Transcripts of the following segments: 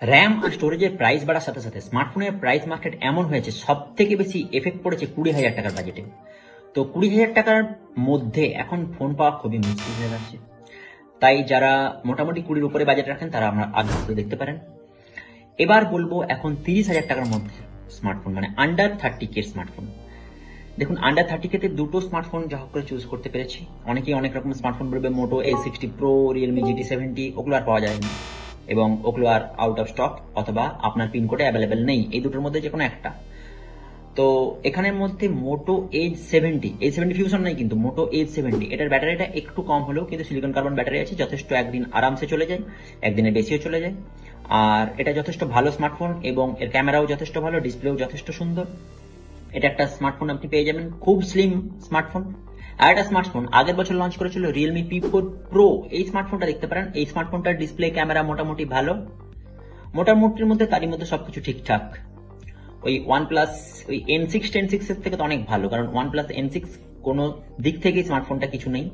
RAM আর স্টোরেজের price বাড়ার সাথে সাথে স্মার্টফোনের প্রাইস মার্কেট এমন হয়েছে সব থেকে বেশি এফেক্ট পড়েছে 20,000 টাকার বাজেটে। তো 20,000 টাকার মধ্যে এখন ফোন পাওয়া খুবই মুশকিল হয়ে যাচ্ছে। তাই যারা মোটামুটি 20-র উপরে বাজেট রাখেন তারা আমরা আগে করে দেখতে পারেন। এবার বলবো এখন 30,000 টাকার মধ্যে স্মার্টফোন, মানে আন্ডার 30K স্মার্টফোন। দেখুন, আন্ডার 30K-তে দুটো স্মার্টফোন যা হোক করে চুজ করতে পেরেছি। অনেকেই অনেক রকম স্মার্টফোন বলবে, মোটো A60 Pro, রিয়েলমি GT70, ওগুলো আর পাওয়া যায়নি এবং ওগুলো আর আউট অফ স্টক অথবা আপনার পিনকোডে অ্যাভেলেবেল নেই, এই দুটোর মধ্যে যে কোনো একটা। তো এখানের মধ্যে মোটো H70 ফিউশন নাই, কিন্তু মোটো H70 এটার ব্যাটারিটা একটু কম হলেও কিন্তু সিলিকন কার্বন ব্যাটারি আছে, যথেষ্ট একদিন আরামসে চলে যায়, একদিনের বেশিও চলে যায়। আর এটা যথেষ্ট ভালো স্মার্টফোন এবং এর ক্যামেরাও যথেষ্ট ভালো, ডিসপ্লেও যথেষ্ট সুন্দর। এটা একটা স্মার্টফোন আপনি পেয়ে যাবেন, খুব স্লিম স্মার্টফোন। আর একটা স্মার্টফোন আগের বছর লঞ্চ করেছিল রিয়েলমি P4 Pro, এই স্মার্টফোনটা দেখতে পারেন। এই স্মার্টফোনটার ডিসপ্লে ক্যামেরা মোটামুটি ভালো, মোটামুটির মধ্যে, তারই মধ্যে সবকিছু ঠিকঠাক। ওই OnePlus ওই N6 10 এর থেকে তো অনেক ভালো, কারণ OnePlus N6 কোনো দিক থেকেই স্মার্টফোনটা কিছু নেই,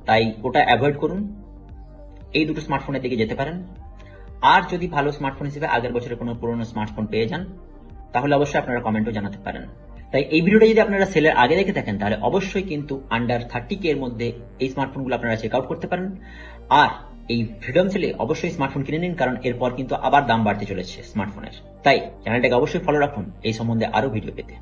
তাই ওটা অ্যাভয়েড করুন। এই দুটো স্মার্টফোনের দিকে যেতে পারেন। আর যদি ভালো স্মার্টফোন হিসেবে আগের বছরের কোনো পুরনো স্মার্টফোন পেয়ে যান তাহলে অবশ্যই আপনারা কমেন্টও জানাতে পারেন। তাই এই ভিডিওটা যদি আপনারা সেলের আগে দেখে থাকেন তাহলে অবশ্যই কিন্তু আন্ডার 30K এর মধ্যে এই স্মার্টফোনগুলো আপনারা চেক আউট করতে পারেন। আর এই ফ্রিডম সেলে অবশ্যই স্মার্টফোন কিনে নিন, কারণ এরপর কিন্তু আবার দাম বাড়তে চলেছে স্মার্টফোনের। তাই চ্যানেলটাকে অবশ্যই ফলো রাখুন এই সম্বন্ধে আরো ভিডিও পেতে।